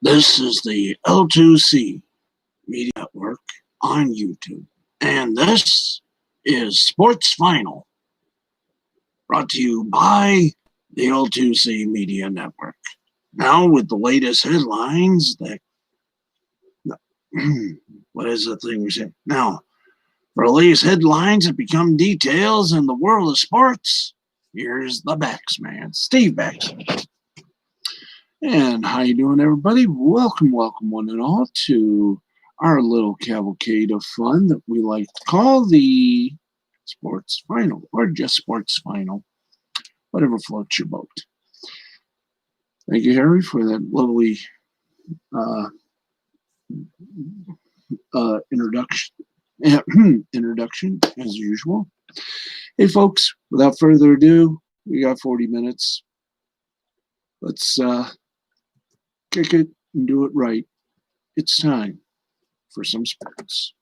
This is the L2C Media Network on YouTube, and this is Sports Final, brought to you by the L2C Media Network. Now, with the latest headlines that, what is the thing we say? Now, for the latest headlines that become details in the world of sports, here's the Baxman, Steve Baxman. And how you doing, everybody? Welcome one and all to our little cavalcade of fun that we like to call the Sports Final, or just Sports Final, whatever floats your boat. Thank you, Harry, for that lovely introduction, as usual. Hey, folks, without further ado, we got 40 minutes. Let's kick it and do it right. It's time for some sports.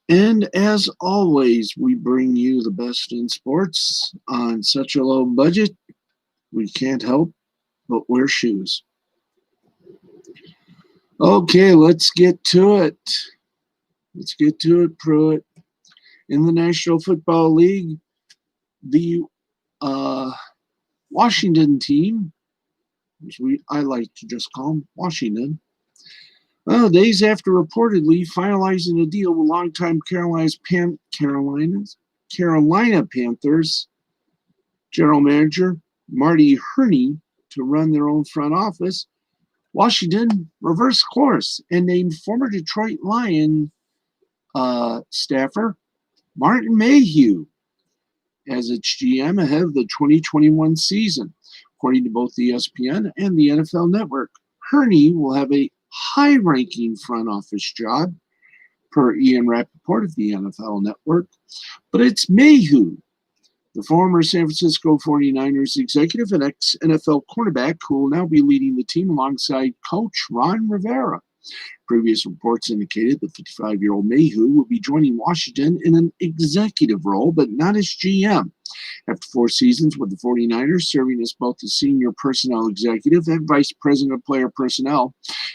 And as always, we bring you the best in sports on such a low budget, we can't help but wear shoes. Okay, let's get to it. Let's get to it, Pruitt. In the National Football League, the Washington team, which I like to just call them Washington, days after reportedly finalizing a deal with longtime Carolina Panthers general manager Marty Herney to run their own front office, Washington reversed course and named former Detroit Lion staffer Martin Mayhew as its GM ahead of the 2021 season. According to both the ESPN and the NFL Network, Herney will have a high-ranking front office job, per Ian Rappaport of the NFL Network, but it's Mayhew, the former San Francisco 49ers executive and ex-NFL cornerback, who will now be leading the team alongside coach Ron Rivera. Previous reports indicated the 55-year-old Mayhew will be joining Washington in an executive role, but not as GM. After 4 seasons with the 49ers, serving as both the senior personnel executive and vice president of player personnel,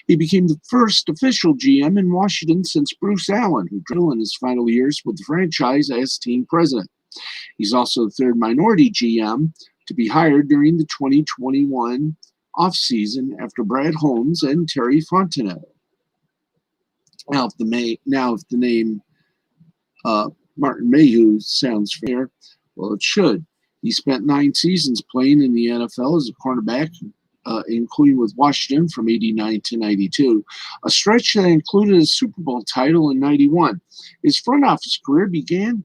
he became the first official GM in Washington since Bruce Allen, who drilled in his final years with the franchise as team president. He's also the third minority GM to be hired during the 2021 offseason after Brad Holmes and Terry Fontenot. Now, if the name Martin Mayhew sounds fair, well, it should. He spent 9 seasons playing in the NFL as a cornerback, including with Washington from 89 to 92, a stretch that included a Super Bowl title in 91. His front office career began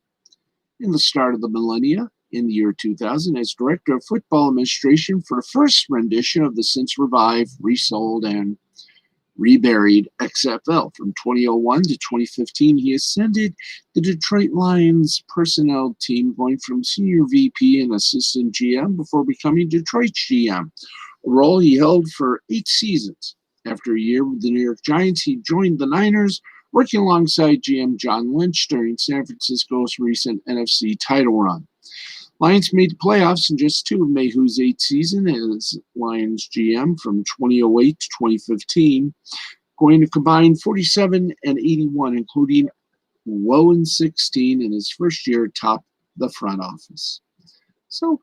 in the start of the millennia in the year 2000 as director of football administration for the first rendition of the since revived, resold, and reburied XFL. From 2001 to 2015, he ascended the Detroit Lions personnel team, going from senior VP and assistant GM before becoming Detroit's GM, a role he held for 8 seasons. After a year with the New York Giants, he joined the Niners, working alongside GM John Lynch during San Francisco's recent NFC title run. Lions made the playoffs in just 2 of Mayhew's 8 seasons as Lions GM from 2008 to 2015, going to combine 47 and 81, including 0-16 in his first year atop the front office. So,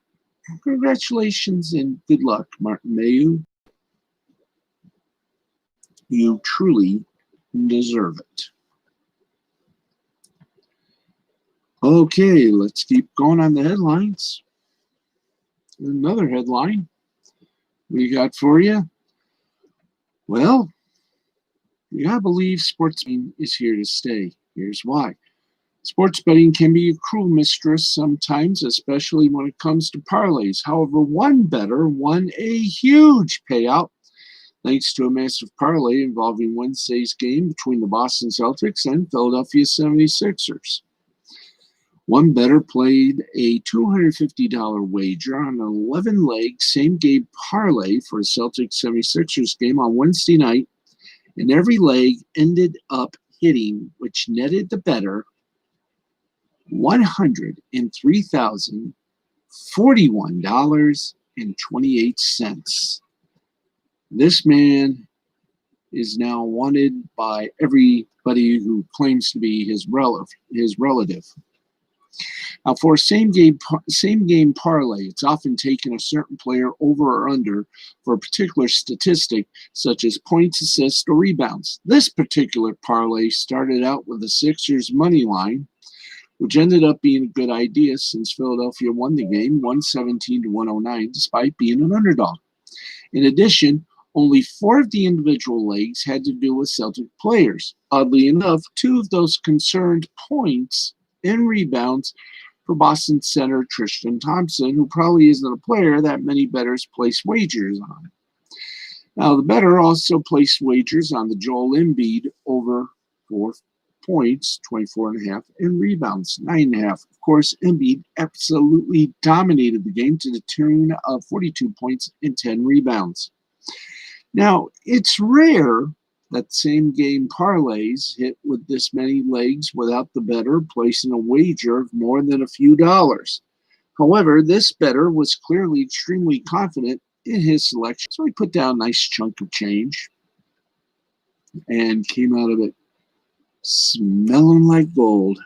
congratulations and good luck, Martin Mayhew. You truly deserve it. Okay, let's keep going on the headlines. Another headline we got for you. Well, you gotta believe sports betting is here to stay. Here's why. Sports betting can be a cruel mistress sometimes, especially when it comes to parlays. However, one bettor won a huge payout thanks to a massive parlay involving Wednesday's game between the Boston Celtics and Philadelphia 76ers. One bettor played a $250 wager on an 11-leg same-game parlay for a Celtics 76ers game on Wednesday night, and every leg ended up hitting, which netted the bettor $103,041.28. This man is now wanted by everybody who claims to be his relative. Now, for a same game parlay, it's often taken a certain player over or under for a particular statistic, such as points, assists, or rebounds. This particular parlay started out with the Sixers money line, which ended up being a good idea since Philadelphia won the game 117 to 109, despite being an underdog. In addition, only 4 of the individual legs had to do with Celtic players. Oddly enough, 2 of those concerned points and rebounds for Boston center Tristan Thompson, who probably isn't a player that many bettors place wagers on. Now, the bettor also placed wagers on the Joel Embiid over 4 points, 24.5, and rebounds, 9.5. Of course, Embiid absolutely dominated the game to the tune of 42 points and 10 rebounds. Now, it's rare that same game parlays hit with this many legs without the bettor placing a wager of more than a few dollars. However, this bettor was clearly extremely confident in his selection, so he put down a nice chunk of change and came out of it smelling like gold.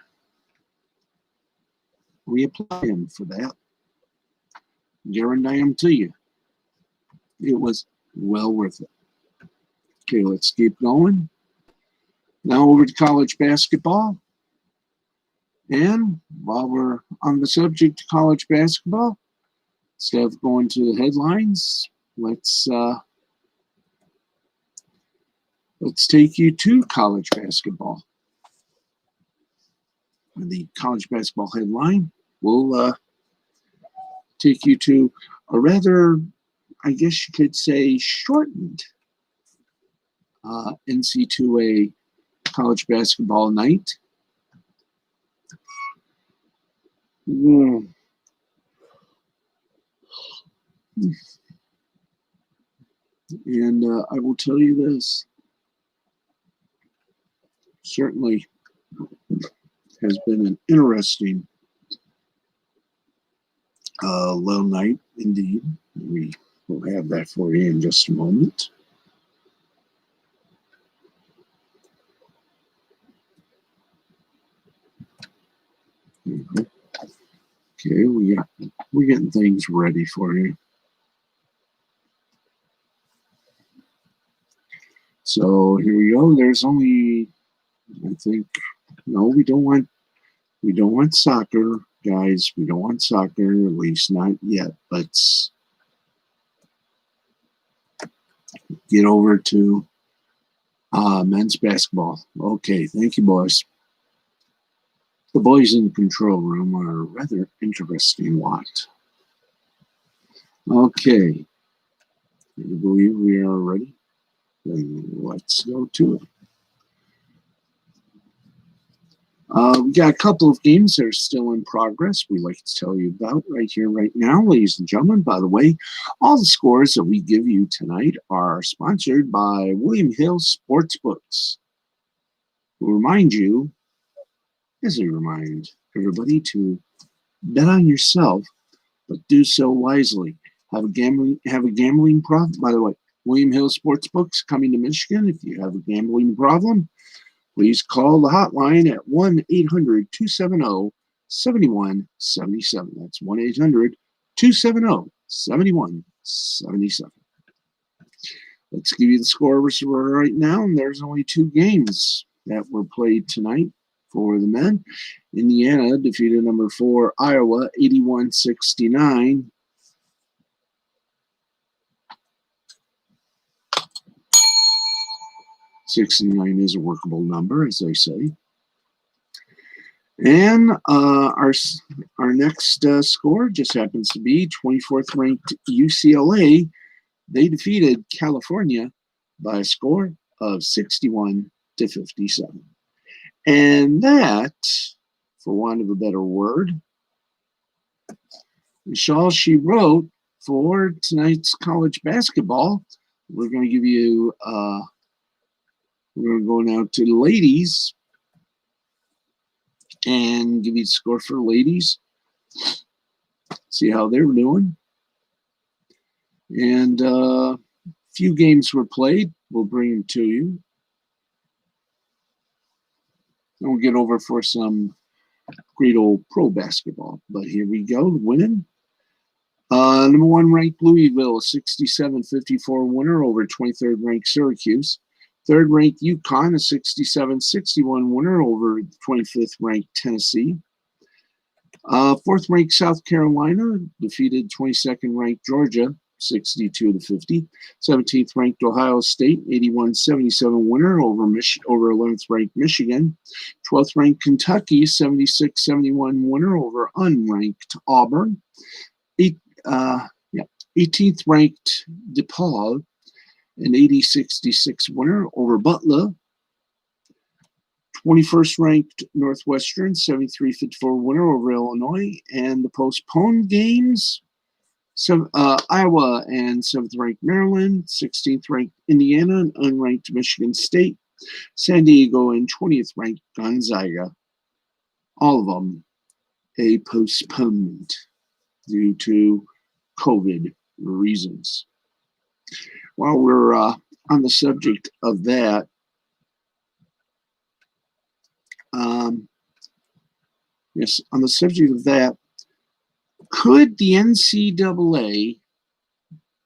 We apply him for that. Guarantee him to you. It was well worth it. Okay, let's keep going. Now over to college basketball. And while we're on the subject of college basketball, instead of going to the headlines, let's take you to college basketball. The college basketball headline will take you to a rather, I guess you could say, shortened NC2A college basketball night. And I will tell you this, certainly has been an interesting low night indeed. We will have that for you in just a moment. Okay, we're getting things ready for you. So here we go. There's only, I think, no, we don't want soccer, guys. We don't want soccer, at least not yet. Let's get over to men's basketball. Okay, thank you, boys. The boys in the control room are a rather interesting lot. Okay, I believe we are ready. Then let's go to it. We got a couple of games that are still in progress we'd like to tell you about right here, right now, ladies and gentlemen. By the way, all the scores that we give you tonight are sponsored by William Hill Sportsbooks, who remind you, as they remind everybody, to bet on yourself, but do so wisely. Have a gambling problem? By the way, William Hill Sportsbooks coming to Michigan. If you have a gambling problem, please call the hotline at 1-800-270-7177. That's 1-800-270-7177. Let's give you the score right now. And there's only 2 games that were played tonight for the men. Indiana defeated number 4 Iowa 81-69. '69 is a workable number, as they say. And our next score just happens to be 24th ranked UCLA. They defeated California by a score of 61-57. And that, for want of a better word, is all she wrote for tonight's college basketball. We're going to give you we're going to go now to the ladies and give you the score for ladies. See how they're doing. And Few games were played. We'll bring them to you. And we'll get over for some great old pro basketball. But here we go, the winning. Number 1 ranked Louisville, 67-54 winner over 23rd ranked Syracuse. 3rd ranked UConn, a 67-61 winner over 25th ranked Tennessee. 4th ranked South Carolina defeated 22nd ranked Georgia, 62-50. 17th ranked Ohio State, 81-77 winner over 11th ranked Michigan. 12th ranked Kentucky, 76-71 winner over unranked Auburn. 18th ranked DePaul, an 80-66 winner over Butler. 21st ranked Northwestern, 73-54 winner over Illinois. And the postponed games, Iowa and 7th ranked Maryland, 16th ranked Indiana and unranked Michigan State, San Diego and 20th ranked Gonzaga. All of them a postponement due to COVID reasons. While we're on the subject of that, could the NCAA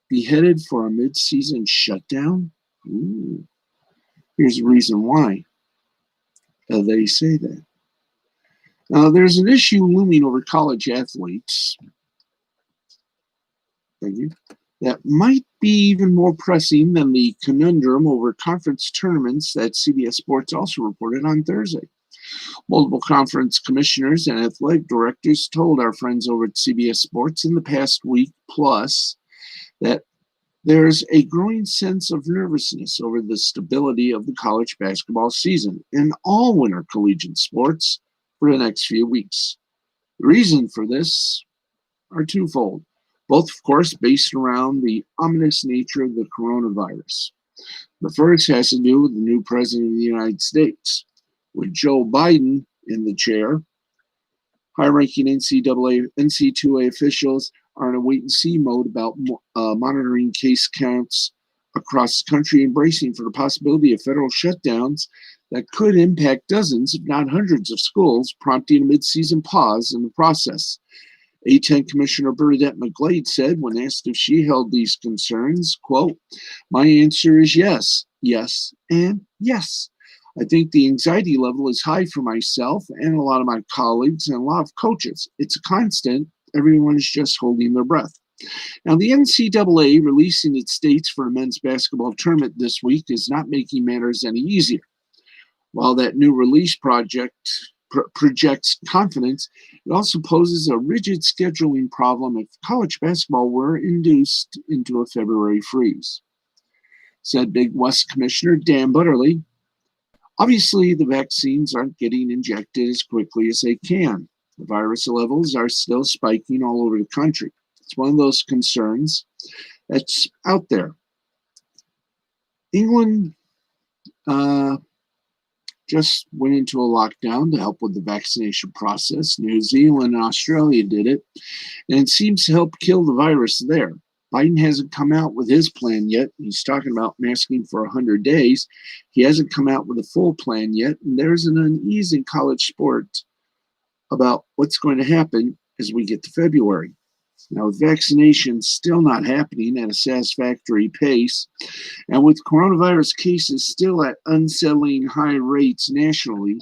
be headed for a mid-season shutdown? Here's the reason why they say that. Now, there's an issue looming over college athletes that might be even more pressing than the conundrum over conference tournaments that CBS Sports also reported on Thursday. Multiple conference commissioners and athletic directors told our friends over at CBS Sports in the past week plus that there's a growing sense of nervousness over the stability of the college basketball season in all winter collegiate sports for the next few weeks. The reason for this are twofold, both, of course, based around the ominous nature of the coronavirus. The first has to do with the new president of the United States. With Joe Biden in the chair, high-ranking NCAA officials are in a wait-and-see mode about monitoring case counts across the country and bracing for the possibility of federal shutdowns that could impact dozens, if not hundreds, of schools, prompting a mid-season pause in the process. A10 Commissioner Bernadette McGlade said when asked if she held these concerns, quote, "My answer is yes, yes, and yes. I think the anxiety level is high for myself and a lot of my colleagues and a lot of coaches. It's a constant. Everyone is just holding their breath." Now, the NCAA releasing its dates for the men's basketball tournament this week is not making matters any easier. While that new release projects confidence, it also poses a rigid scheduling problem if college basketball were induced into a February freeze. Said Big West Commissioner Dan Butterly, "Obviously, the vaccines aren't getting injected as quickly as they can. The virus levels are still spiking all over the country. It's one of those concerns that's out there." England just went into a lockdown to help with the vaccination process. New Zealand and Australia did it, and it seems to help kill the virus there. Biden hasn't come out with his plan yet. He's talking about masking for 100 days. He hasn't come out with a full plan yet, and there's an unease in college sport about what's going to happen as we get to February. Now, with vaccinations still not happening at a satisfactory pace, and with coronavirus cases still at unsettling high rates nationally,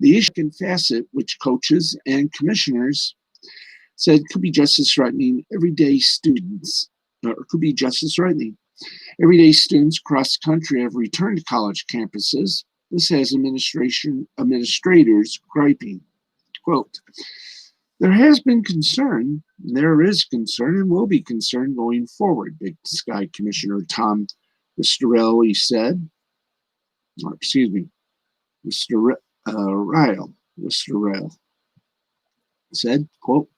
the issue and facet, which coaches and commissioners said could be just as threatening everyday students, Everyday students across the country have returned to college campuses. This has administrators griping. Quote, "There has been concern, there is concern, and will be concern going forward," Big Sky Commissioner Tom Ristorelli said. Ristorel said, quote,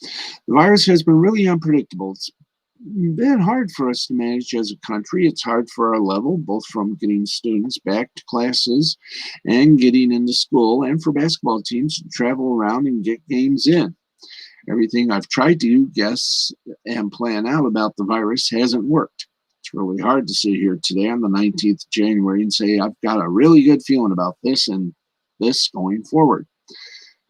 "The virus has been really unpredictable. It's been hard for us to manage as a country. It's hard for our level, both from getting students back to classes and getting into school, and for basketball teams to travel around and get games in. Everything I've tried to guess and plan out about the virus hasn't worked. It's really hard to sit here today on the 19th of January and say, I've got a really good feeling about this and this going forward.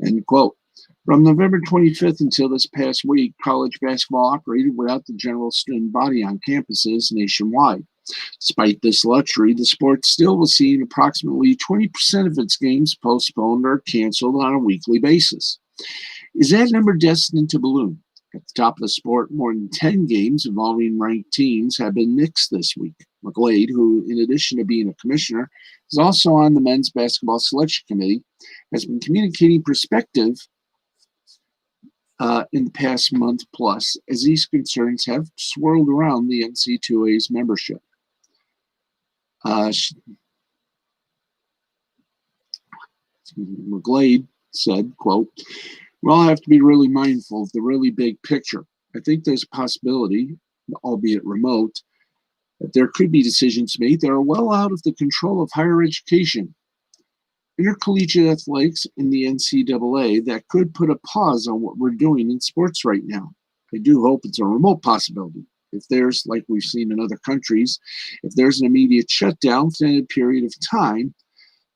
End quote. From November 25th until this past week, college basketball operated without the general student body on campuses nationwide. Despite this luxury, the sport still was seeing approximately 20% of its games postponed or canceled on a weekly basis. Is that number destined to balloon? At the top of the sport, more than 10 games involving ranked teams have been nixed this week. McGlade, who, in addition to being a commissioner, is also on the men's basketball selection committee, has been communicating perspective in the past month plus, as these concerns have swirled around the NC2A's membership. McGlade said, quote, "We all have to be really mindful of the really big picture. I think there's a possibility, albeit remote, that there could be decisions made that are well out of the control of higher education, intercollegiate athletics, in the NCAA that could put a pause on what we're doing in sports right now. I do hope it's a remote possibility. If there's, like we've seen in other countries, if there's an immediate shutdown for an extended period of time,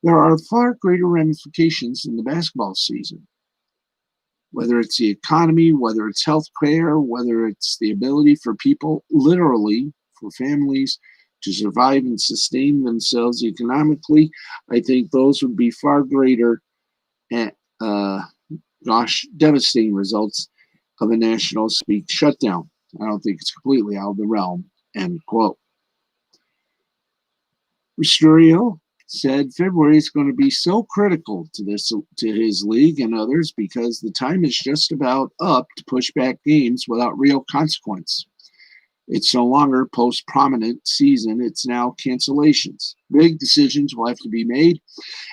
there are far greater ramifications in the basketball season. Whether it's the economy, whether it's healthcare, whether it's the ability for people, literally, for families to survive and sustain themselves economically, I think those would be far greater and, devastating results of a national speak shutdown. I don't think it's completely out of the realm," end quote. Risturio said February is going to be so critical to his league and others because the time is just about up to push back games without real consequence. It's no longer post-prominent season, it's now cancellations. Big decisions will have to be made,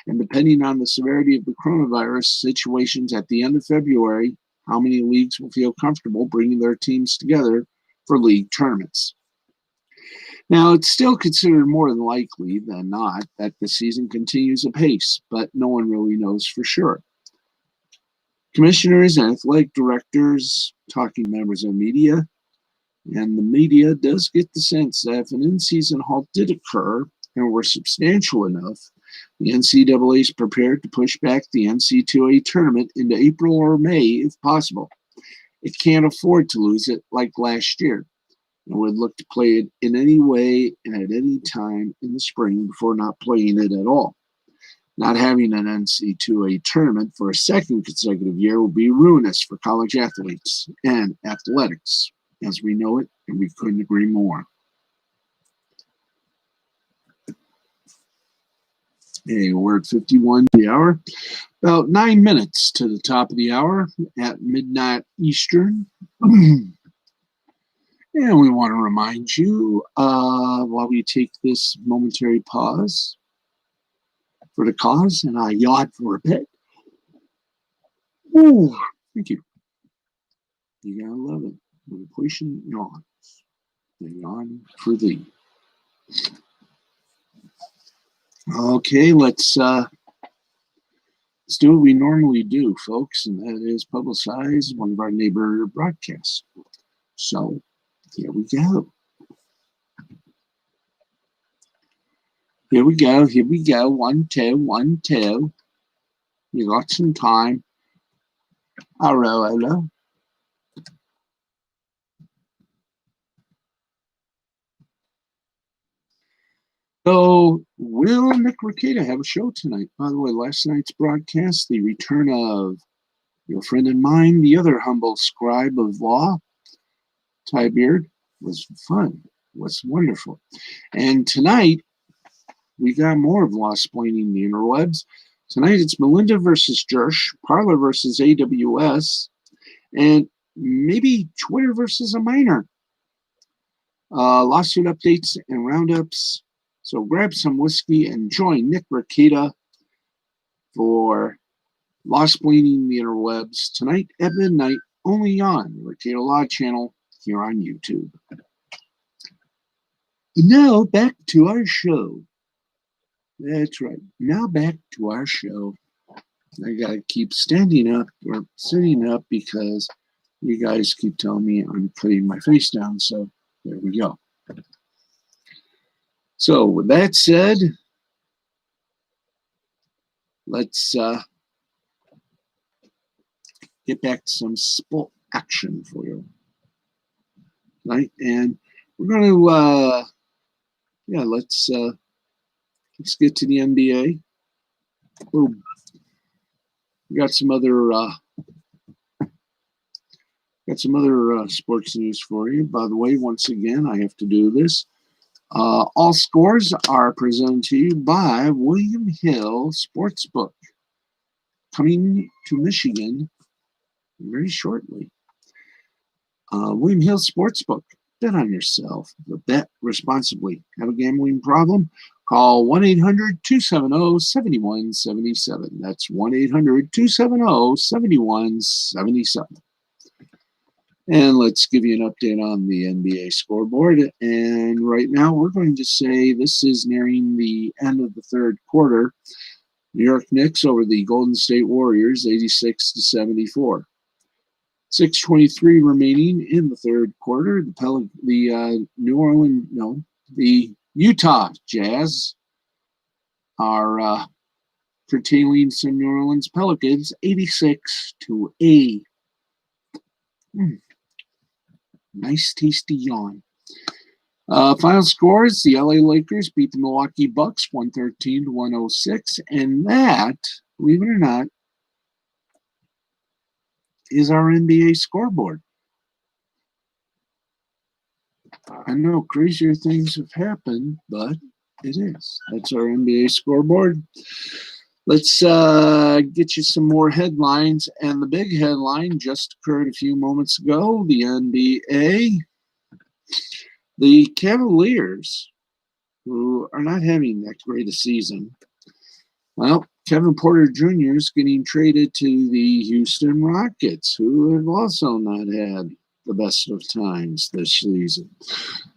and depending on the severity of the coronavirus situations at the end of February, how many leagues will feel comfortable bringing their teams together for league tournaments. Now, it's still considered more than likely than not that the season continues apace, but no one really knows for sure. Commissioners and athletic directors, talking members of media, and the media does get the sense that if an in-season halt did occur and were substantial enough, the NCAA is prepared to push back the NC2A tournament into April or May if possible. It can't afford to lose it like last year, and would look to play it in any way and at any time in the spring before not playing it at all. Not having an NC2A tournament for a second consecutive year will be ruinous for college athletes and athletics as we know it, and we couldn't agree more. Okay, we're at 51 the hour. About 9 minutes to the top of the hour at midnight Eastern. And we want to remind you, while we take this momentary pause for the cause, and I yawn for a bit. Ooh, thank you. You gotta love it. When a patient yawns, they yawn for thee. Okay, let's do what we normally do, folks, and that is publicize one of our neighbor broadcasts. So here we go. Here we go. 1, 2, 1, 2. You got some time. Hello. So, Will and Nick Ricada have a show tonight. By the way, last night's broadcast, the return of your friend and mine, the other humble scribe of law, Ty Beard, was fun. Was wonderful. And tonight, we got more of Law Splaining the Interwebs. Tonight, it's Melinda versus Jersh, Parler versus AWS, and maybe Twitter versus a minor. Lawsuit updates and roundups. So grab some whiskey and join Nick Ricada for Law Splaining the Interwebs tonight at midnight, only on the Ricada Law Channel here on YouTube. And now back to our show. That's right. Now back to our show. I gotta keep standing up or sitting up because you guys keep telling me I'm putting my face down. So there we go. So with that said, let's get back to some sport action for you. Right? And we're going to, let's get to the NBA. Boom. We got some other sports news for you. By the way, once again, I have to do this. All scores are presented to you by William Hill Sportsbook, coming to Michigan very shortly. William Hill Sportsbook. Bet on yourself, but bet responsibly. Have a gambling problem? Call 1-800-270-7177. That's 1-800-270-7177. And let's give you an update on the NBA scoreboard. And right now, we're going to say this is nearing the end of the third quarter. New York Knicks over the Golden State Warriors, 86-74. 6:23 remaining in the third quarter. The Utah Jazz are curtailing some New Orleans Pelicans, 86-8. Nice, tasty yawn. Final scores: the LA Lakers beat the Milwaukee Bucks 113-106, and that, believe it or not, is our NBA scoreboard. I know crazier things have happened, but it is. That's our NBA scoreboard. Let's get you some more headlines. And the big headline just occurred a few moments ago. The NBA, the Cavaliers, who are not having that great a season. Well, Kevin Porter Jr. is getting traded to the Houston Rockets, who have also not had the best of times this season.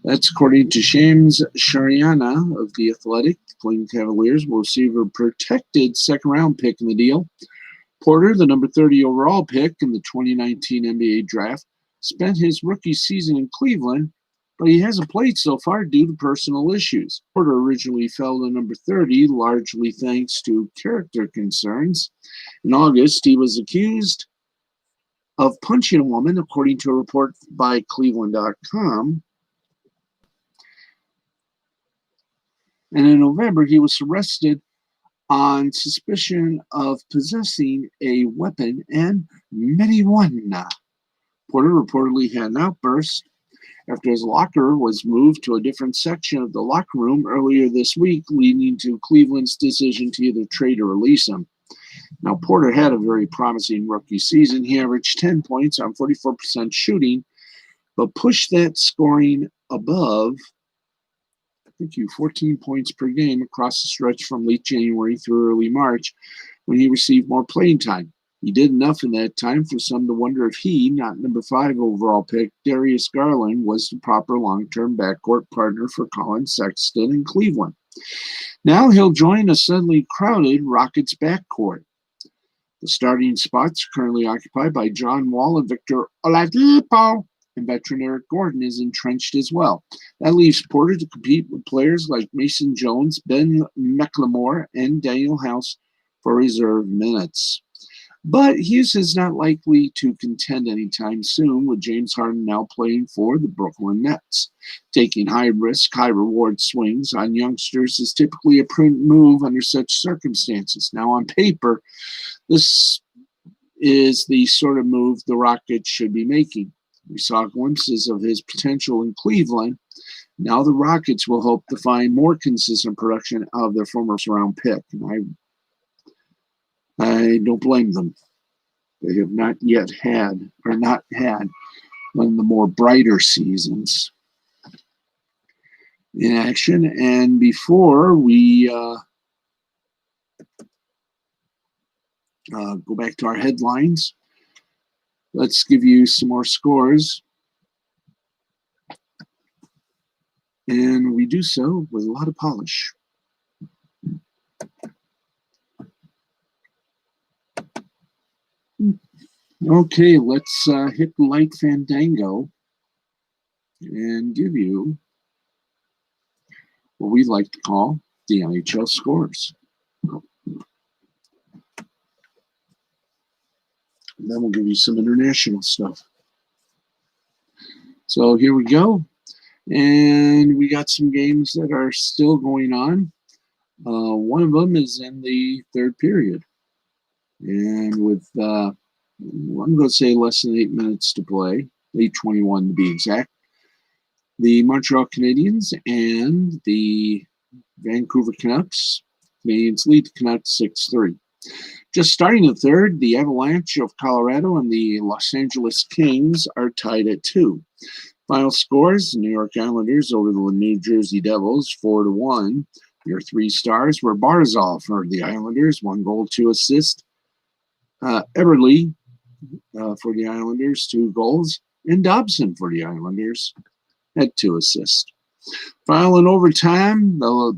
That's according to Shams Charania of The Athletic. The Cleveland Cavaliers will receive a protected second-round pick in the deal. Porter, the number 30 overall pick in the 2019 NBA draft, spent his rookie season in Cleveland, but he hasn't played so far due to personal issues. Porter originally fell to number 30, largely thanks to character concerns. In August, he was accused of punching a woman, according to a report by Cleveland.com. And in November, he was arrested on suspicion of possessing a weapon and marijuana. Porter reportedly had an outburst after his locker was moved to a different section of the locker room earlier this week, leading to Cleveland's decision to either trade or release him. Now, Porter had a very promising rookie season. He averaged 10 points on 44% shooting, but pushed that scoring above 14 points per game across the stretch from late January through early March, when he received more playing time. He did enough in that time for some to wonder if he, not number 5 overall pick, Darius Garland, was the proper long-term backcourt partner for Colin Sexton in Cleveland. Now he'll join a suddenly crowded Rockets backcourt. The starting spots are currently occupied by John Wall and Victor Oladipo, and veteran Eric Gordon is entrenched as well. That leaves Porter to compete with players like Mason Jones, Ben McLemore, and Daniel House for reserve minutes. But Hughes is not likely to contend anytime soon, with James Harden now playing for the Brooklyn Nets. Taking high-risk, high-reward swings on youngsters is typically a prudent move under such circumstances. Now, on paper, this is the sort of move the Rockets should be making. We saw glimpses of his potential in Cleveland. Now the Rockets will hope to find more consistent production out of their former round pick. And I don't blame them. They have not had one of the more brighter seasons in action. And before we go back to our headlines, let's give you some more scores. And we do so with a lot of polish. Okay, let's hit the light fandango and give you what we like to call the NHL Scores. And then we'll give you some international stuff. So here we go. And we got some games that are still going on. One of them is in the third period. And with, I'm going to say less than 8 minutes to play, 8:21 to be exact, the Montreal Canadiens and the Vancouver Canucks. Canadiens lead the Canucks 6-3. Just starting the third, the Avalanche of Colorado and the Los Angeles Kings are tied at 2. Final scores, New York Islanders over the New Jersey Devils, 4-1. Your 3 stars were Barzal for the Islanders, 1 goal, 2 assists. Eberle for the Islanders, 2 goals. And Dobson for the Islanders had 2 assists. Final in overtime, the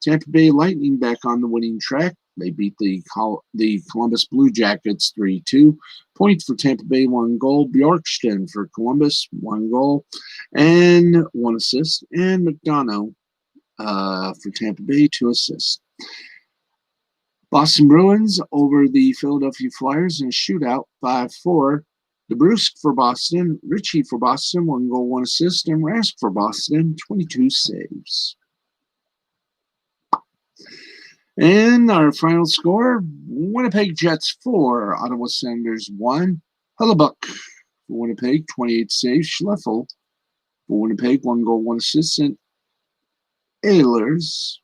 Tampa Bay Lightning back on the winning track. They beat the Columbus Blue Jackets 3-2. Point for Tampa Bay, 1 goal. Bjorkstrand for Columbus, 1 goal and 1 assist. And McDonough for Tampa Bay, 2 assists. Boston Bruins over the Philadelphia Flyers in a shootout, 5-4. DeBrusk for Boston, Ritchie for Boston, 1 goal, 1 assist, and Rask for Boston, 22 saves. And our final score, Winnipeg Jets 4, Ottawa Senators 1. Hellebuck for Winnipeg, 28 saves. Schleifer for Winnipeg, 1 goal, 1 assist. And Ehlers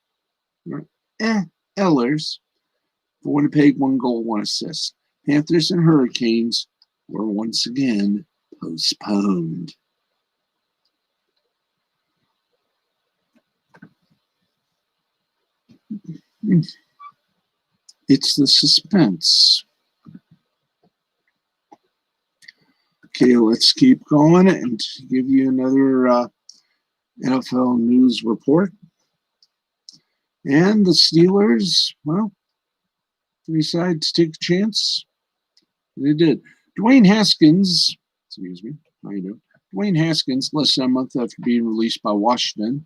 for Winnipeg, 1 goal, 1 assist. Panthers and Hurricanes were once again postponed. It's the suspense. Okay, let's keep going and give you another NFL news report. And the Steelers, well, they decided to take a chance. They did. Dwayne Haskins, how you doing? Dwayne Haskins, less than a month after being released by Washington,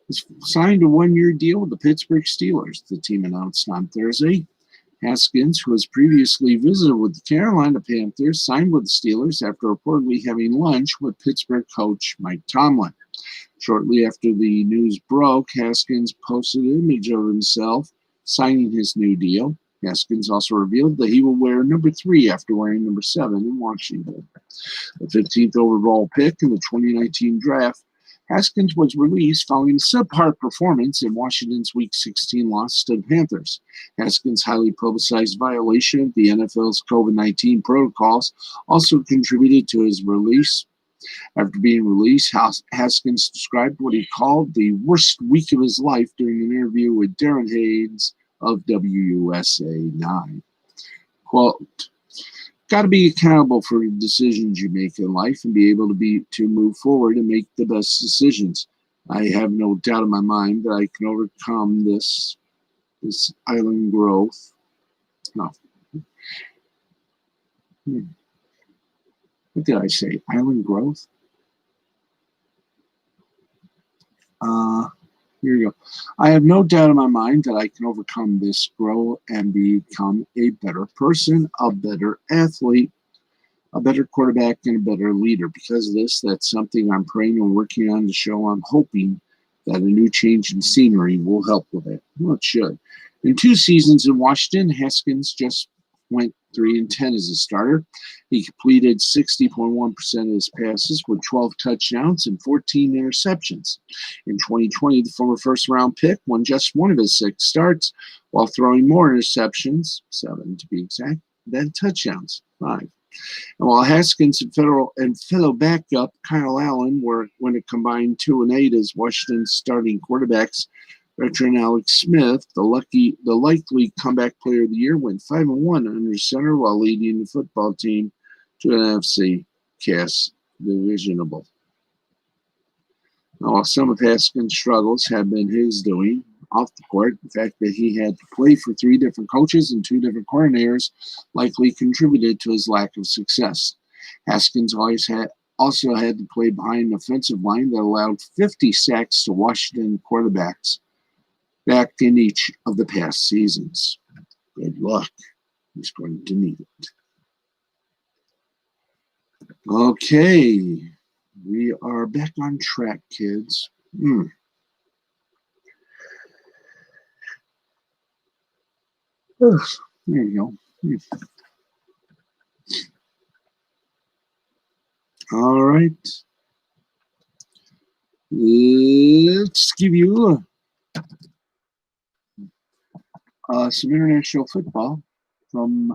has signed a 1-year deal with the Pittsburgh Steelers, the team announced on Thursday. Haskins, who has previously visited with the Carolina Panthers, signed with the Steelers after reportedly having lunch with Pittsburgh coach Mike Tomlin. Shortly after the news broke, Haskins posted an image of himself signing his new deal. Haskins also revealed that he will wear number 3 after wearing number 7 in Washington. The 15th overall pick in the 2019 draft, Haskins was released following a subpar performance in Washington's Week 16 loss to the Panthers. Haskins' highly publicized violation of the NFL's COVID-19 protocols also contributed to his release. After being released, Haskins described what he called the worst week of his life during an interview with Darren Hayes of WUSA 9. Quote, got to be accountable for the decisions you make in life and be able to move forward and make the best decisions. I have no doubt in my mind that I can overcome this island growth. No. What did I say? Island growth? Here you go. I have no doubt in my mind that I can overcome this, grow, and become a better person, a better athlete, a better quarterback, and a better leader. Because of this, that's something I'm praying and working on to show. I'm hoping that a new change in scenery will help with it. Well, it should. In 2 seasons in Washington, Haskins just went 3-10 as a starter. He completed 60.1% of his passes with 12 touchdowns and 14 interceptions. In 2020, the former first-round pick won just 1 of his 6 starts while throwing more interceptions, 7 to be exact, than touchdowns, 5. And while Haskins and fellow backup Kyle Allen went a combined 2-8 as Washington's starting quarterbacks, veteran Alex Smith, the likely comeback player of the year, went 5-1 under center while leading the football team to an NFC Cast divisionable. Now, while some of Haskins' struggles have been his doing off the court, the fact that he had to play for 3 different coaches and 2 different coordinators likely contributed to his lack of success. Haskins always also had to play behind an offensive line that allowed 50 sacks to Washington quarterbacks back in each of the past seasons. Good luck. He's going to need it. Okay. We are back on track, kids. There you go. All right. Let's give you some international football from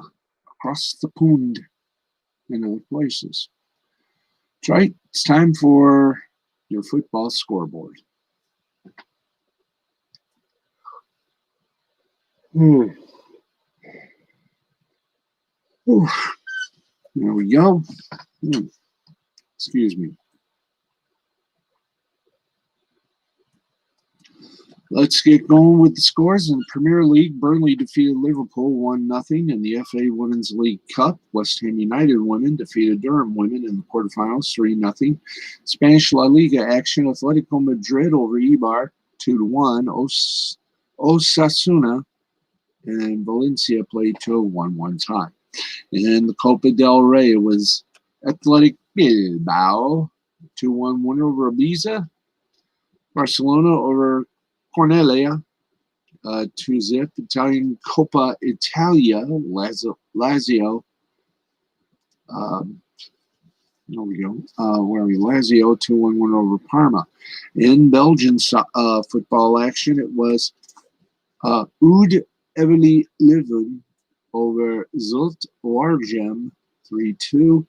across the pond and other places. That's right. It's time for your football scoreboard. There we go. Excuse me. Let's get going with the scores. In the Premier League, Burnley defeated Liverpool 1-0. In the FA Women's League Cup, West Ham United women defeated Durham women in the quarterfinals 3-0. Spanish La Liga action, Atletico Madrid over Eibar 2-1. Osasuna and Valencia played to a 1-1 tie. In the Copa del Rey, it was Athletic Bilbao 2-1 winner over Ibiza. Barcelona over Cornelia 2-0. Italian Coppa Italia, Lazio. There we go. Where are we? Lazio 2-1 winner over Parma. In Belgian football action, it was Oud Evely Leuven over Zulte Waregem 3-2.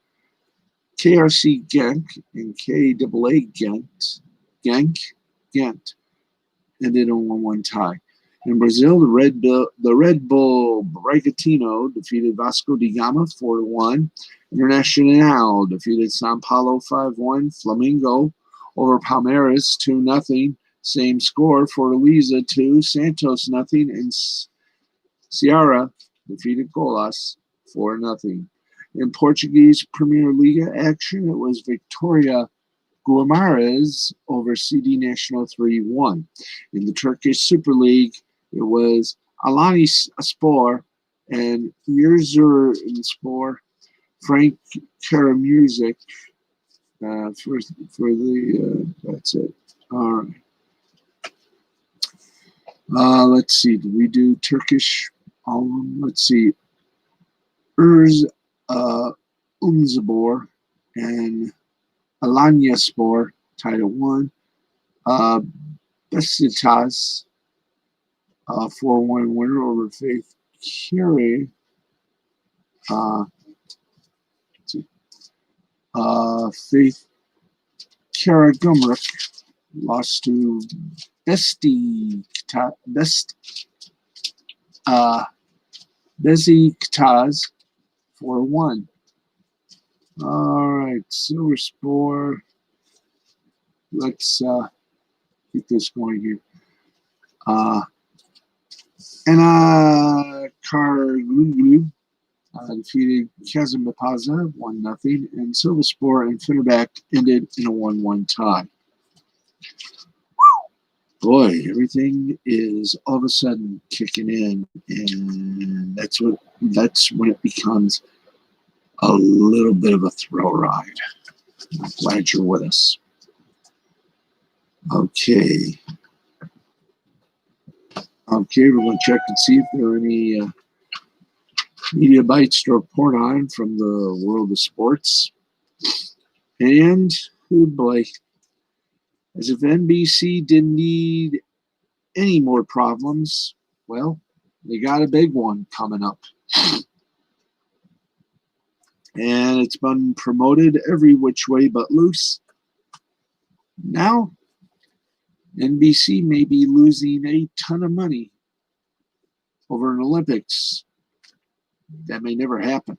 KRC Genk and KAA Ghent ended in 1-1 tie. In Brazil, the Red Bull Bragantino defeated Vasco da Gama 4-1. Internacional defeated São Paulo 5-1. Flamengo over Palmeiras 2-0. Same score. Fortaleza 2, Santos 0, and Ceará defeated Goiás 4-0. In Portuguese Premier Liga action, it was Victoria Guimarães over CD National 3-1. In the Turkish Super League, it was Alanyaspor and Erzurumspor. Frank Karamusic for the that's it. All right. Let's see. Did we do Turkish? Let's see. Umzabor and Alanyaspor tied at 1. Besiktas 4-1 winner over Faith Kiri. Faith Karagümrük lost to Besiktas 4-1. All right, Silver Spore. Let's keep this going here. Anna Karagümrük defeated Kazımpaşa 1-0, and Silverspor and Fenerbahçe ended in a 1-1 tie. Boy, everything is all of a sudden kicking in, and that's when it becomes a little bit of a thrill ride. I'm glad you're with us. Okay, we're going to check and see if there are any media bites to report on from the world of sports. And, oh boy, as if NBC didn't need any more problems, well, they got a big one coming up. And it's been promoted every which way but loose. Now, NBC may be losing a ton of money over an Olympics. That may never happen.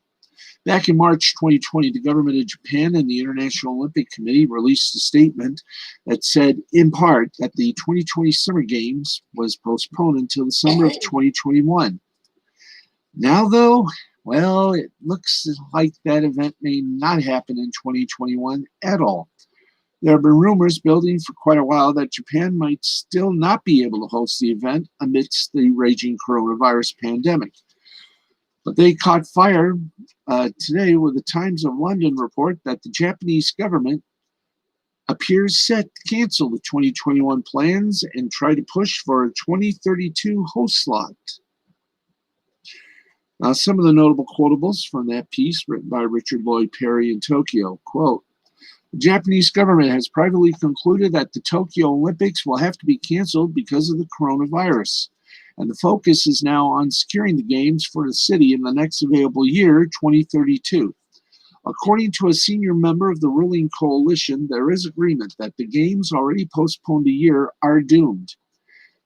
Back in March 2020, the government of Japan and the International Olympic Committee released a statement that said, in part, that the 2020 Summer Games was postponed until the summer of 2021. Now, though, Well, it looks like that event may not happen in 2021 at all. There have been rumors building for quite a while that Japan might still not be able to host the event amidst the raging coronavirus pandemic. But they caught fire today with the Times of London report that the Japanese government appears set to cancel the 2021 plans and try to push for a 2032 host slot. Now, some of the notable quotables from that piece, written by Richard Lloyd Perry in Tokyo, quote, the Japanese government has privately concluded that the Tokyo Olympics will have to be canceled because of the coronavirus, and the focus is now on securing the games for the city in the next available year, 2032. According to a senior member of the ruling coalition, there is agreement that the games already postponed a year are doomed.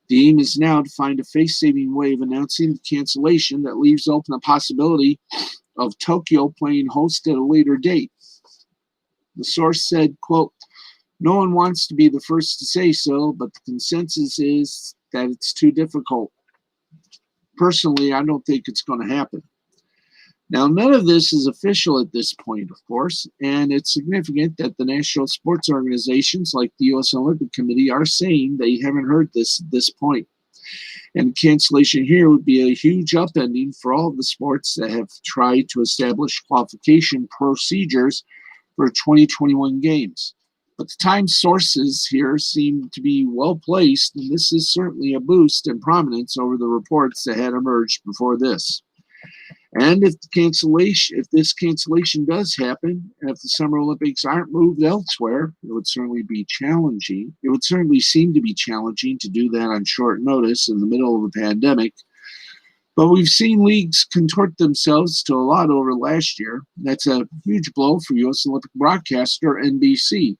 The aim is now to find a face-saving way of announcing the cancellation that leaves open the possibility of Tokyo playing host at a later date. The source said, quote, no one wants to be the first to say so, but the consensus is that it's too difficult. Personally, I don't think it's going to happen. Now, none of this is official at this point, of course, and it's significant that the national sports organizations like the U.S. Olympic Committee are saying they haven't heard this at this point. And cancellation here would be a huge upending for all of the sports that have tried to establish qualification procedures for 2021 games. But the Times sources here seem to be well placed, and this is certainly a boost in prominence over the reports that had emerged before this. And if this cancellation does happen, and if the Summer Olympics aren't moved elsewhere, it would certainly be challenging. It would certainly seem to be challenging to do that on short notice in the middle of a pandemic. But we've seen leagues contort themselves to a lot over last year. That's a huge blow for U.S. Olympic broadcaster NBC,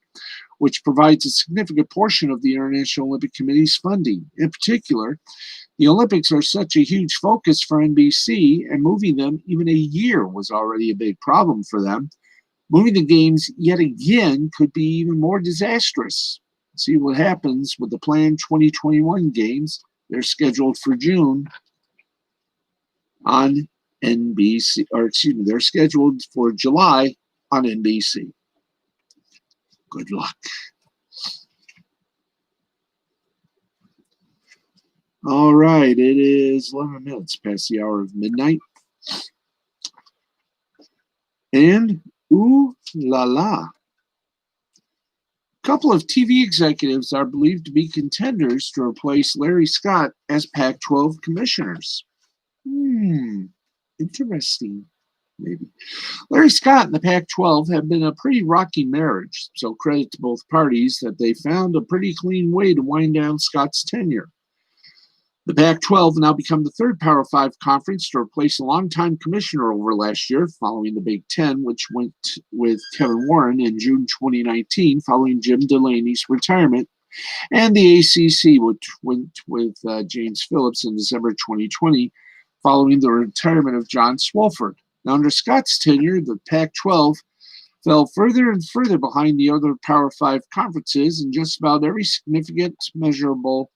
which provides a significant portion of the International Olympic Committee's funding. In particular, the Olympics are such a huge focus for NBC, and moving them even a year was already a big problem for them. Moving the games yet again could be even more disastrous. See what happens with the planned 2021 games. They're scheduled for June on NBC, they're scheduled for July on NBC. Good luck. All right, it is 11 minutes past the hour of midnight. And ooh la la. A couple of TV executives are believed to be contenders to replace Larry Scott as Pac-12 commissioners. Interesting, maybe. Larry Scott and the Pac-12 have been a pretty rocky marriage, so credit to both parties that they found a pretty clean way to wind down Scott's tenure. The Pac-12 now become the third Power 5 conference to replace a longtime commissioner over last year, following the Big Ten, which went with Kevin Warren in June 2019, following Jim Delaney's retirement, and the ACC, which went with James Phillips in December 2020, following the retirement of John Swofford. Now, under Scott's tenure, the Pac-12 fell further and further behind the other Power 5 conferences in just about every significant measurable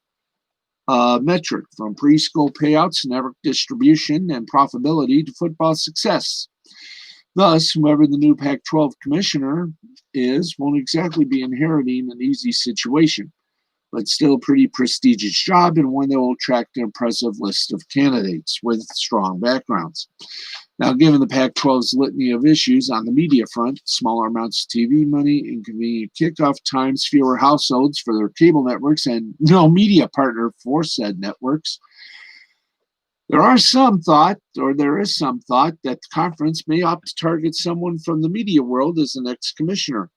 metric, from preschool payouts, network distribution, and profitability to football success. Thus, whoever the new Pac-12 commissioner is won't exactly be inheriting an easy situation, but still a pretty prestigious job and one that will attract an impressive list of candidates with strong backgrounds. Now, given the Pac-12's litany of issues on the media front, smaller amounts of TV money, inconvenient kickoff times, fewer households for their cable networks, and no media partner for said networks, there is some thought that the conference may opt to target someone from the media world as the next commissioner.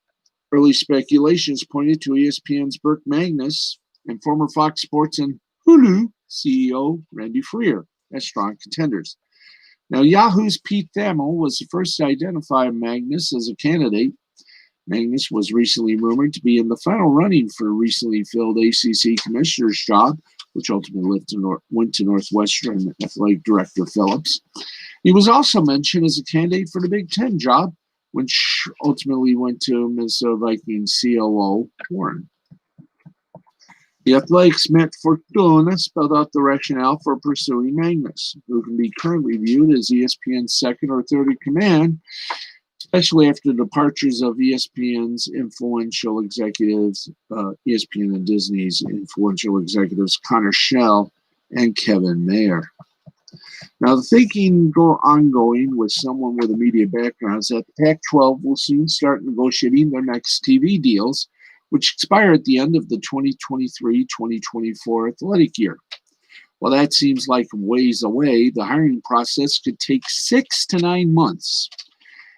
Early speculations pointed to ESPN's Burke Magnus and former Fox Sports and Hulu CEO Randy Freer as strong contenders. Now, Yahoo's Pete Thamel was the first to identify Magnus as a candidate. Magnus was recently rumored to be in the final running for a recently filled ACC commissioner's job, which ultimately went to Northwestern athletic director Phillips. He was also mentioned as a candidate for the Big Ten job, which ultimately went to Minnesota Vikings COO Warren. The Athletics' Matt Fortuna spelled out the rationale for pursuing Magnus, who can be currently viewed as ESPN's second or third in command, especially after the departures of ESPN's influential executives, ESPN and Disney's influential executives, Connor Schell and Kevin Mayer. Now, the thinking ongoing with someone with a media background is that the Pac-12 will soon start negotiating their next TV deals, which expire at the end of the 2023-2024 athletic year. While that seems like ways away, the hiring process could take 6 to 9 months.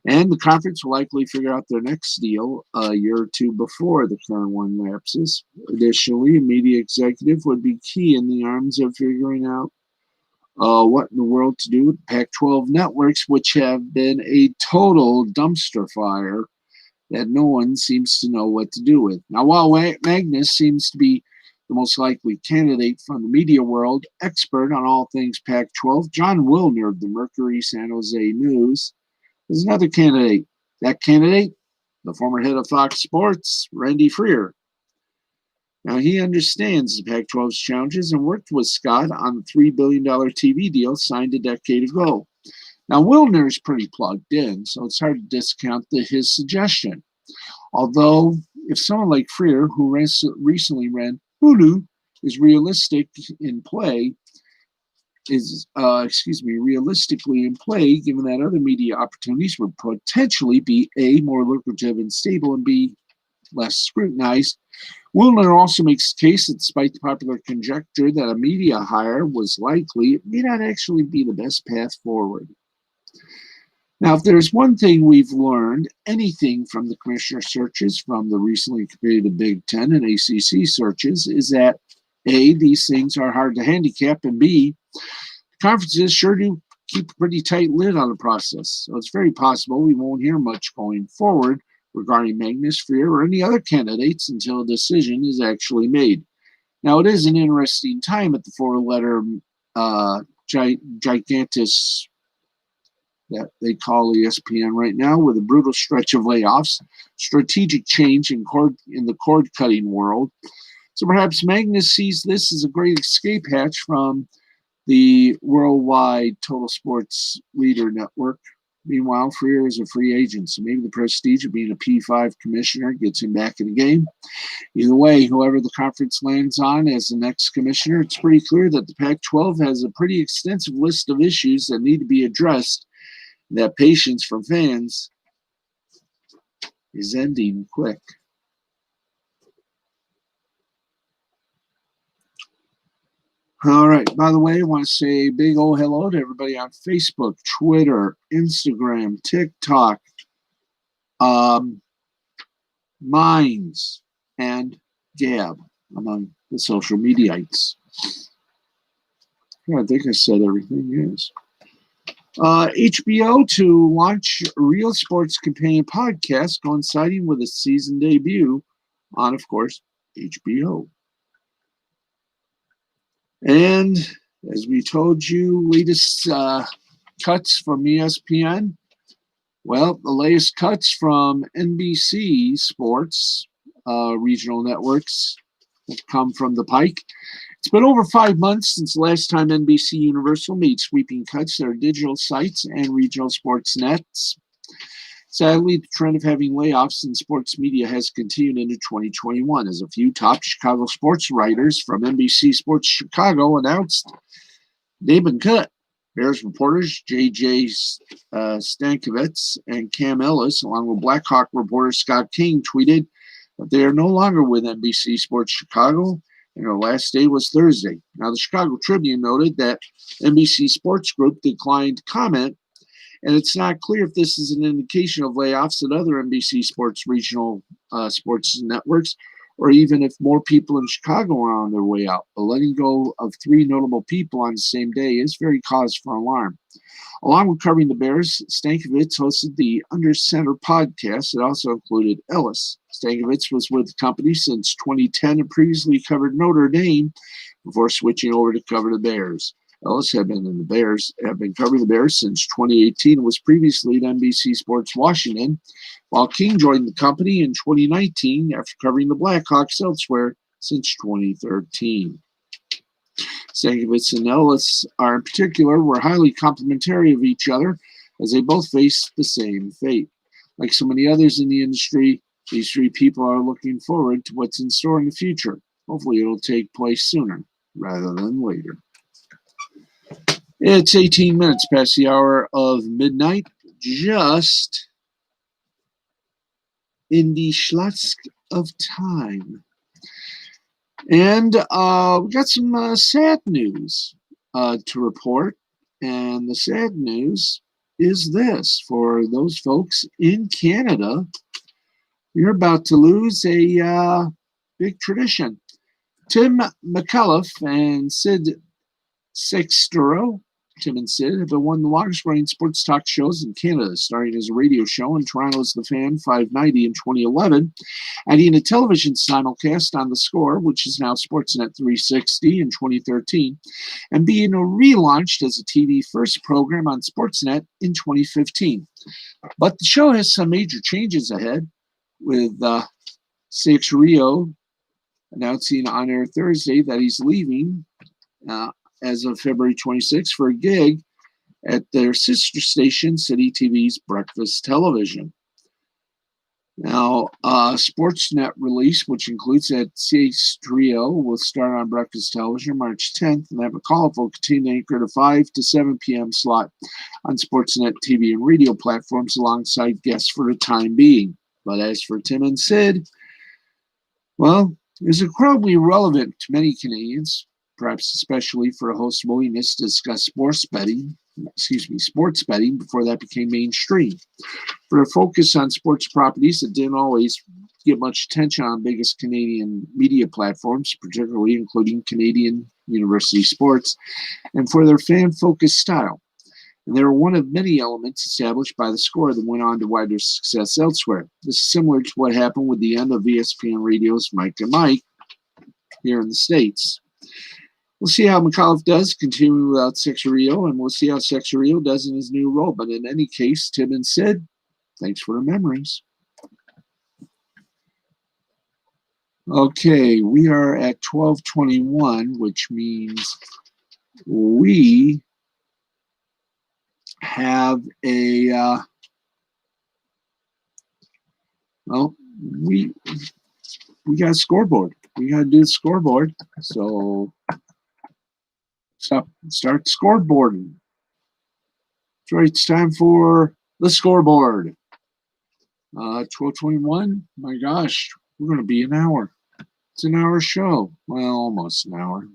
And the conference will likely figure out their next deal a year or two before the current one lapses. Additionally, a media executive would be key in the arms of figuring out what in the world to do with the Pac-12 networks, which have been a total dumpster fire that no one seems to know what to do with. Now, while Magnus seems to be the most likely candidate from the media world, expert on all things Pac-12, John Wilner of the Mercury San Jose News is another candidate. That candidate, the former head of Fox Sports, Randy Freer. Now, he understands the Pac-12's challenges and worked with Scott on the $3 billion TV deal signed a decade ago. Now, Wilner is pretty plugged in, so it's hard to discount his suggestion. Although, if someone like Freer, who recently ran Hulu, is realistically in play, given that other media opportunities would potentially be A, more lucrative and stable, and B, less scrutinized. Wilner also makes the case that despite the popular conjecture that a media hire was likely, it may not actually be the best path forward. Now, if there's one thing we've learned, anything from the commissioner searches, from the recently completed Big Ten and ACC searches, is that A, these things are hard to handicap, and B, conferences sure do keep a pretty tight lid on the process. So it's very possible we won't hear much going forward regarding Magnus, Freer, or any other candidates until a decision is actually made. Now, it is an interesting time at the four-letter gigantus that they call ESPN right now, with a brutal stretch of layoffs, strategic change in the cord-cutting world. So perhaps Magnus sees this as a great escape hatch from the worldwide total sports leader network. Meanwhile, Freer is a free agent, so maybe the prestige of being a P5 commissioner gets him back in the game. Either way, whoever the conference lands on as the next commissioner, it's pretty clear that the Pac-12 has a pretty extensive list of issues that need to be addressed. That patience from fans is ending quick. All right. By the way, I want to say a big old hello to everybody on Facebook, Twitter, Instagram, TikTok, Minds, and Gab, among the social mediaites. I think I said everything, yes. HBO to launch Real Sports Companion podcast coinciding with its season debut on, of course, HBO. And as we told you, latest cuts from ESPN. Well, the latest cuts from NBC Sports regional networks have come from the pike. It's been over 5 months since the last time NBC Universal made sweeping cuts to their digital sites and regional sports nets. Sadly, the trend of having layoffs in sports media has continued into 2021, as a few top Chicago sports writers from NBC Sports Chicago announced they've been cut. Bears reporters J.J. Stankiewicz and Cam Ellis, along with Blackhawk reporter Scott King, tweeted that they are no longer with NBC Sports Chicago, and their last day was Thursday. Now, the Chicago Tribune noted that NBC Sports Group declined comment, and it's not clear if this is an indication of layoffs at other NBC Sports regional sports networks, or even if more people in Chicago are on their way out. But letting go of 3 notable people on the same day is very cause for alarm. Along with covering the Bears, Stankiewicz hosted the Under Center podcast that also included Ellis. Stankiewicz was with the company since 2010 and previously covered Notre Dame before switching over to cover the Bears. Ellis had been covering the Bears since 2018 and was previously at NBC Sports Washington, while King joined the company in 2019 after covering the Blackhawks elsewhere since 2013. Stankiewicz and Ellis are in particular were highly complementary of each other as they both faced the same fate. Like so many others in the industry, these three people are looking forward to what's in store in the future. Hopefully it'll take place sooner rather than later. It's 18 minutes past the hour of midnight, just in the schlotsk of time. And we got some sad news to report. And the sad news is this. For those folks in Canada, you're about to lose a big tradition. Tim McAuliffe and Sid Sextero, Tim and Sid, have been one of the longest-running sports talk shows in Canada, starting as a radio show in Toronto's The Fan 590 in 2011, adding a television simulcast on The Score, which is now Sportsnet 360 in 2013, and being relaunched as a TV-first program on Sportsnet in 2015. But the show has some major changes ahead, with Sextero announcing on air Thursday that he's leaving as of February 26th for a gig at their sister station, City TV's Breakfast Television. Now, Sportsnet release, which includes that Sextero, will start on Breakfast Television March 10th, and that McAuliffe will continue to anchor the 5 to 7 p.m. slot on Sportsnet TV and radio platforms alongside guests for the time being. But as for Tim and Sid, well, it's incredibly relevant to many Canadians, perhaps especially for a host's willingness to discuss sports betting before that became mainstream. For their focus on sports properties that didn't always get much attention on biggest Canadian media platforms, particularly including Canadian University Sports, and for their fan-focused style. And they were one of many elements established by The Score that went on to wider success elsewhere. This is similar to what happened with the end of ESPN Radio's Mike and Mike here in the States. We'll see how McAuliffe does, continuing without Sextero, and we'll see how Sextero does in his new role. But in any case, Tim and Sid, thanks for the memories. Okay, we are at 12:21, which means we have a we got a scoreboard. We got to do the scoreboard. So start scoreboarding. That's right. It's time for the scoreboard. 12:21. My gosh, we're going to be an hour. It's an hour show. Well, almost an hour.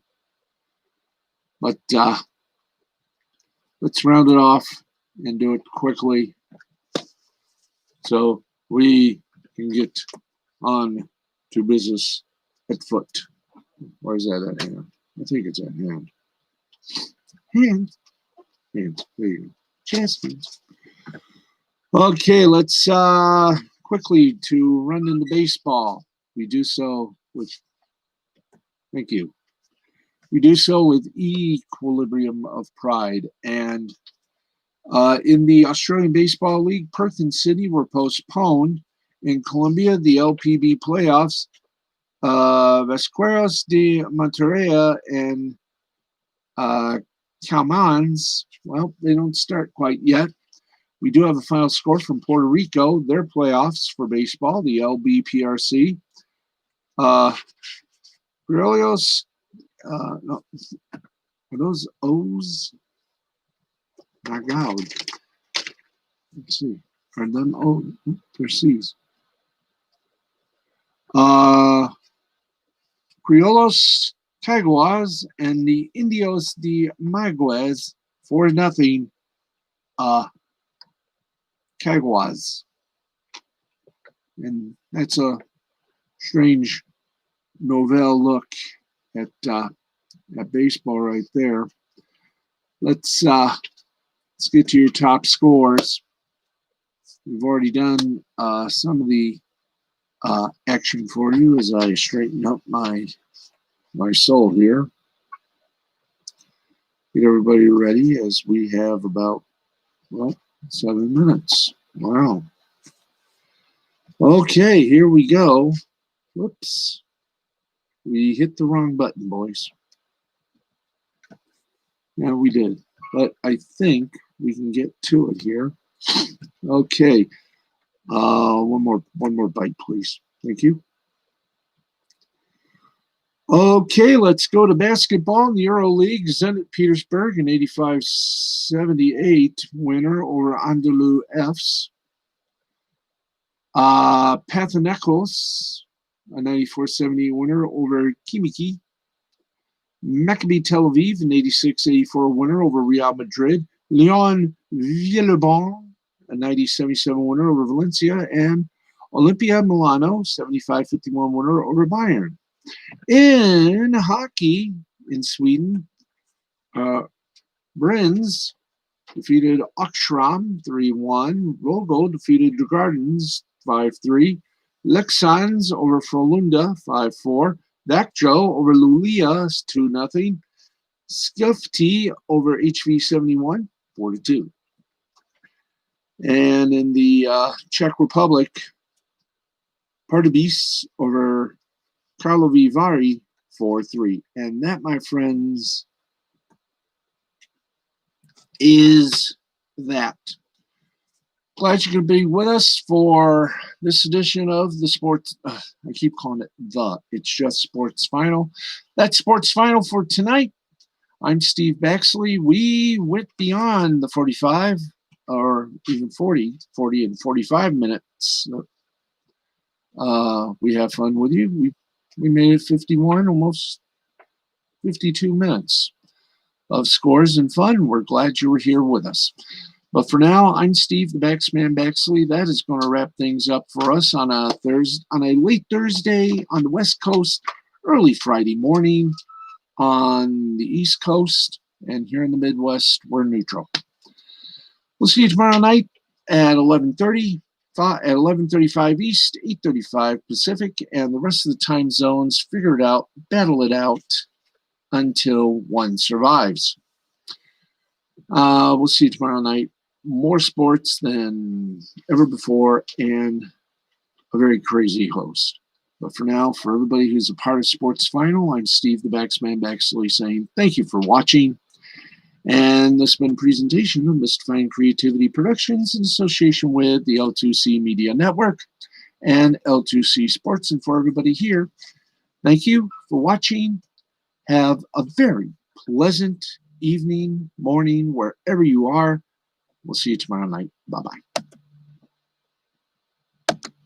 But let's round it off and do it quickly so we can get on to business at foot. Or is that at hand? I think it's at hand. Hand. There you go. Chest. Okay, let's quickly to run into baseball. We do so with, thank you. We do so with equilibrium of pride. And in the Australian Baseball League, Perth and Sydney were postponed. In Colombia, the LPB playoffs, Vasqueros de Monterrey and Calmans, well, they don't start quite yet. We do have a final score from Puerto Rico, their playoffs for baseball, the LBPRC. Guerrillos, no, are those O's? My God. Let's see. Are them O's? They're C's. Criollos Caguas and the Indios de Maguez 4-0 Caguas. And that's a strange Novell look at baseball right there. Let's get to your top scores. We've already done some of the action for you as I straighten up my soul here. Get everybody ready as we have about, 7 minutes. Wow. Okay, here we go. Whoops. We hit the wrong button, boys. Yeah, we did. But I think we can get to it here. Okay. One more bite, please. Thank you. Okay, let's go to basketball in the EuroLeague. Zenit Petersburg, an 85-78 winner over Anadolu Efes. Panathinaikos, a 94-78 winner over Kimiki. Maccabi Tel Aviv, an 86-84 winner over Real Madrid. Lyon Villeurbanne, a 90-77 winner over Valencia. And Olimpia Milano, 75-51 winner over Bayern. In hockey in Sweden, Brynäs defeated Oxfam 3-1. Rogel defeated the Gardens 5-3. Leksands over Frölunda 5-4. Växjö over Luleå 2-0. Skellefteå over HV71 4-2. And in the Czech Republic, Pardubice over Karlovy Vary 4-3. And that, my friends, is that. Glad you could be with us for this edition of the Sports. I keep calling it the. It's just Sports Final. That's Sports Final for tonight. I'm Steve Baxley. We went beyond the 45 or even 40 and 45 minutes. We have fun with you. We made it 51, almost 52 minutes of scores and fun. We're glad you were here with us. But for now, I'm Steve, the Baxman Baxley. That is going to wrap things up for us on a late Thursday on the West Coast, early Friday morning on the East Coast, and here in the Midwest, we're neutral. We'll see you tomorrow night at 11:30. At 11:35 East, 8:35 Pacific, and the rest of the time zones, figure it out, battle it out until one survives. We'll see you tomorrow night. More sports than ever before, and a very crazy host. But for now, for everybody who's a part of Sports Final, I'm Steve the Baxman Baxley saying thank you for watching. And this has been a presentation of Mystifying Creativity Productions in association with the L2C Media Network and L2C Sports. And for everybody here, thank you for watching. Have a very pleasant evening, morning, wherever you are. We'll see you tomorrow night. Bye-bye.